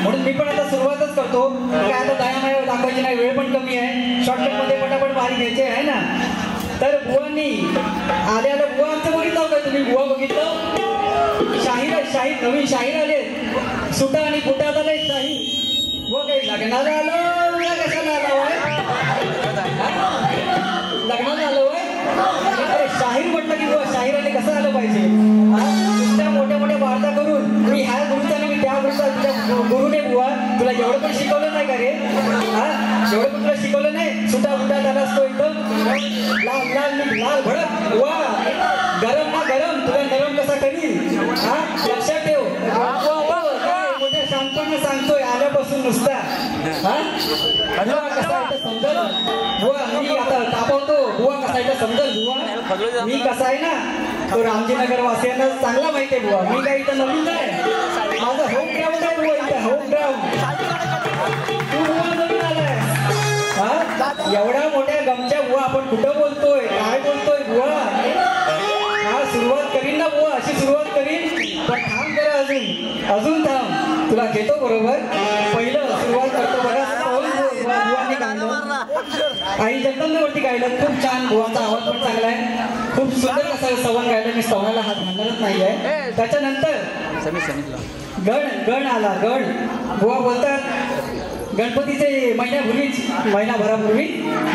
म्हणून मी पण आता सुरुवातच करतो. काय आता दयामाया दाखवायची नाही, वेळ पण कमी आहे. शॉर्टकट मध्ये पटापट बारी घ्यायचे आहे ना. तर बुवांनी आल्या बुवा आमचं बघितलं काय तुम्ही? बुवा बघितलं? शाहीर नवीन शाहीर आले. सुटा आणि फुटा झाले शाहीर. बुवा काही लग्नाला आलो कशाला आलो आहे? लग्नाला आलो आहे. अरे शाहीर म्हटलं की बुवा शाहीराने कसं आलं पाहिजे? नुसत्या मोठ्या मोठ्या वार्ता करून मी ह्या गुरुचा मी त्या गुरुचा तुझ्या गुरुने बुवा तुला एवढं पण शिकवलं नाही का रे? एवढं पण तुला शिकवलं नाही? सुटा फुटा झाला असतो एकदम लाल लाल लाल भडक बुवा. गरम ना गरम तुला नरम कसा करील? लक्षात ठेव. मोठ्या शांतपणे सांगतोय आल्यापासून नुसता कसा समजल बुवा. मी आता तापवतो बुवा कसा आहे समजल बुवा. मी कसा आहे ना तो रामजीनगर वासियांना चांगला माहिती आहे बुवा. मी काही इथं नवीन नाही. माझं होम ग्राउंड आहे बुवा इथं होम ग्राउंड. तू बुवा नवीन आलाय. एवढ्या मोठ्या गमच्या बुवा आपण कुठं बोलतोय काय बोलतोय बुवा? सुरुवात करीन ना बुवा अशी सुरुवात करीन. पण थांब करा अजून थांब तुला घेतो बरोबर. पहिलं सुरुवात करतो बघा. बुवांनी गाणं आई जगदंबेवरती गायलं खूप छान. बुवांचा आवाज पण चांगला आहे. खूप सुंदर असं सवंग गायलं. मी सवंगाला हात घालणारच नाही आहे. त्याच्यानंतर गण आला. गण बुवा बोलतात गणपतीचे महिनाभरापूर्वी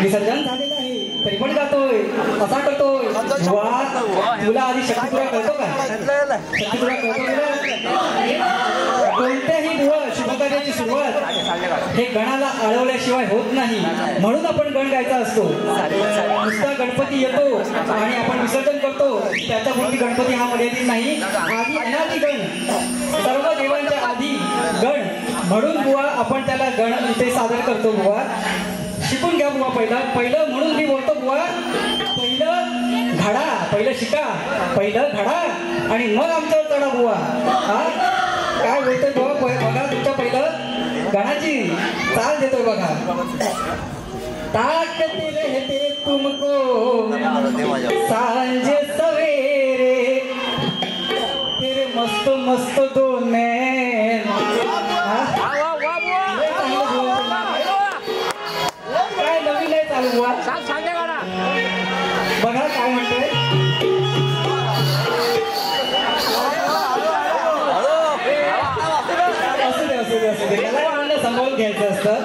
विसर्जन झालेलं आहे तरी पण गातोय असा करतोय. बुवा तुला आधी शक्तिपुरा कळतो का? शक्तिपुरा कळतो तुला? कोणत्याही बुवा शुभकार्याची सुरुवात हे गणाला अडवल्याशिवाय होत नाही. म्हणून आपण गण गायचा असतो. नुसता गणपती येतो आणि आपण विसर्जन करतो त्याच्यापुरती गणपती हा मर्यादित नाही. आधी अनादी गण सर्व देवांच्या आधी गण म्हणून बुवा आपण त्याला गण इथे सादर करतो. बुवा शिकून घ्या बुवा. पहिलं म्हणून मी बोलतो बुवा पहिलं शिका पहिलं घडा आणि मग आमच्यावर चढा बुवा. काय बोलतोय बुवा? बघा तुमच्या पहिलं गणाची चाल देतोय बघा. ताकते रहते तुमको सांझ सवेरे तेरे मस्त मस्त दोन काय नवीन आहे चालू बुवा? बघा काय म्हणतोय. असू दे त्याला सांभाळून घ्यायचं असतं.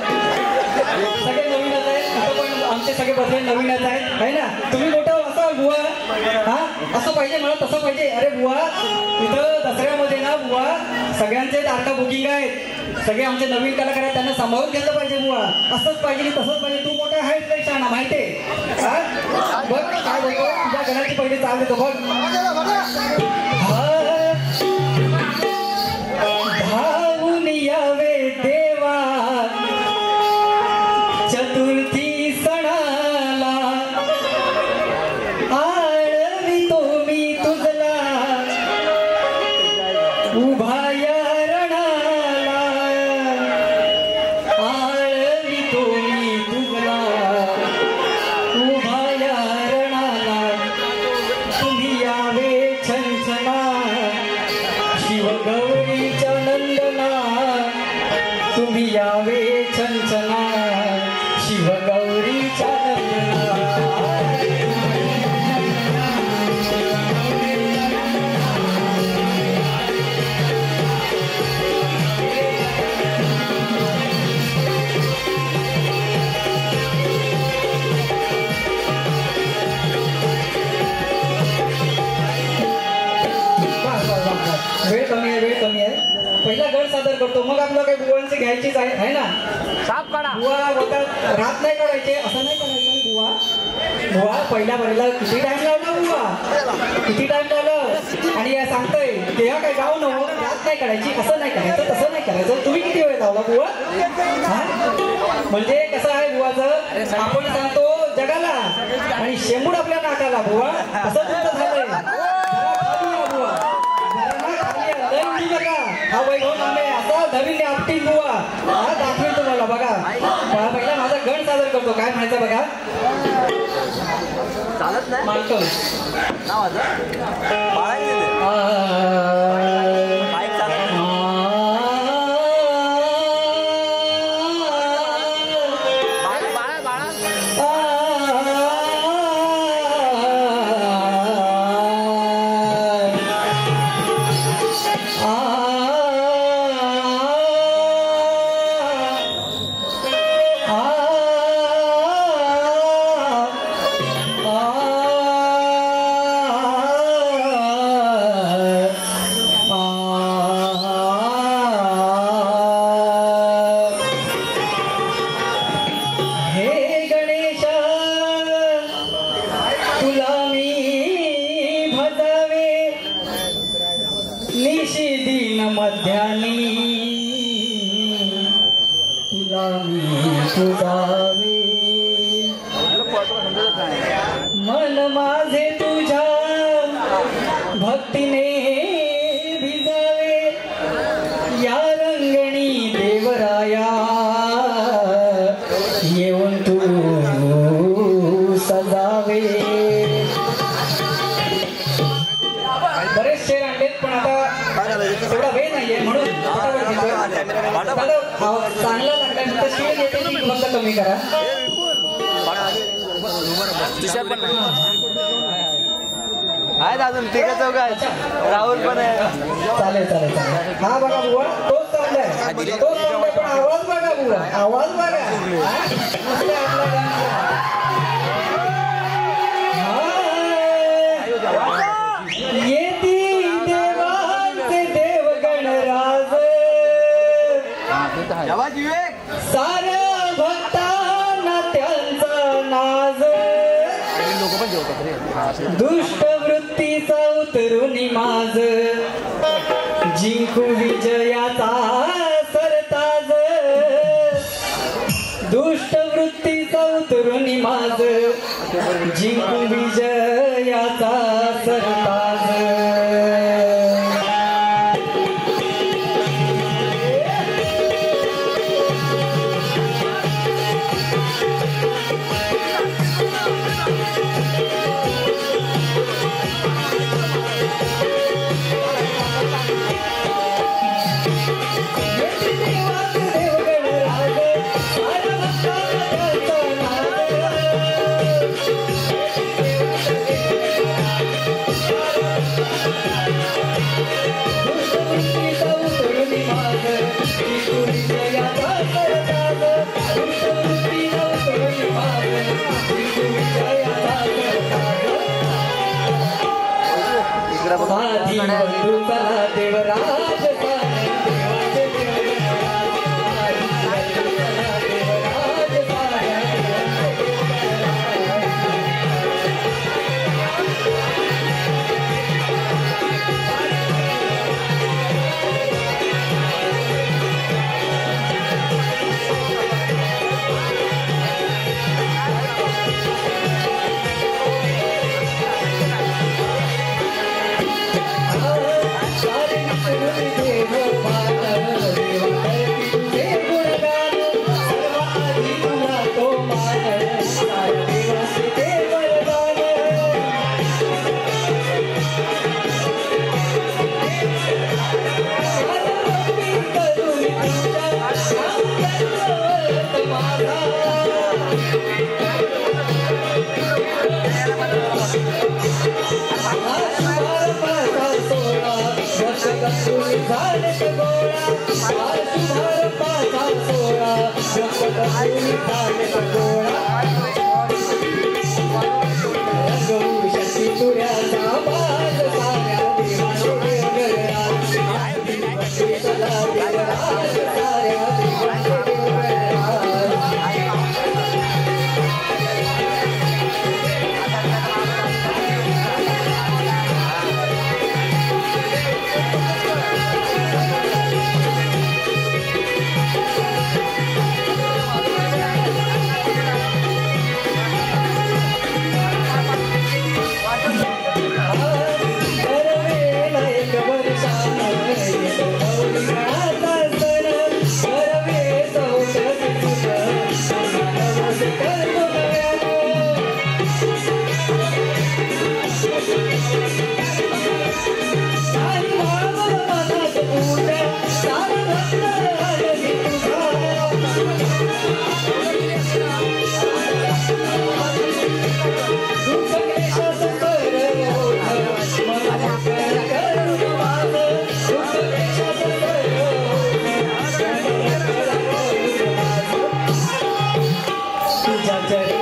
सगळे नवीनच आहेत. पण आमचे सगळे बदले नवीनच आहेत है ना. तुम्ही मोठं असाल बुवा. असं पाहिजे मला तसं पाहिजे. अरे बुवा इथं दसऱ्यामध्ये ना बुवा सगळ्यांचे तारखा बुकिंग आहेत. सगळे आमचे नवीन कलाकार आहेत त्यांना सांभाळून घेतलं पाहिजे बुवा. असंच पाहिजे की तसंच पाहिजे. तू मोठा आहेस काही शाणा माहिती आहे. बघ काय बोलतो तुझ्या गणाची पहिली चाल देतो बघ. धावून यावे देवा चतुर्थी सणाला आळवितो मी तुझला उभा या रणाला. आळवितो मी तुझला उभा या रणाला. तुम्ही यावे छनछना शिवगौरीच्या नंदना. तुम्ही यावे छनछना शिवगौरीच्या नंदना. वेळ कमी आहे. पहिला गण सादर करतो मग आपल्याला काही बुवांचे घ्यायचीच आहे ना. साप काढा बुवा बोलतात रात नाही काढायचे असं नाही करायचं बुवा. बुवा पहिल्या बरीला किती टाइम लावला बुवा किती टाइम लावलं आणि या सांगतोय तेव्हा काय गाव नको रात नाही काढायची असं नाही करायचं तसं नाही करायचं. तुम्ही किती वेळ लावला बुवा? म्हणजे कसं आहे बुवाचं आपण सांगतो जगाला आणि शेंबूड आपल्या नाकाला बुवा. असं तुमचं झालंय. हा वैभव नामे असा नवीन आपटी बुवा दाखवेल तुम्हाला. बघा पहिला माझा गण सादर करतो. काय म्हणायचं बघा. चालत नाही मालकं तुझावे मन माझे तुझ्या भक्तीने भिजावे या रंगणी देवराया येऊन तू सजावे. बरेच शेर आणलेत पण आता तेवढा वेळ नाहीये म्हणून चांगला लागला शेर येते ती फक्त कमी करा. आहेत अजून तिघं चौघं राहुल पण आहे. चालेल चालेल चालेल. हा बघा बुवा तोच चाललाय तोच चाललाय पण आवाज बघा बुवा आवाज बघा. येती देवांचे देव गणराज साऱ्या भक्तांना त्यांचा नाज दुष्ट वृत्तीचा उतरून माझ जिंकू विजयाचा सरताज दुष्ट वृत्तीचा उतरून माझ जिंकू विजयाचा सरताज. आधी बंधुला देवराज Jajari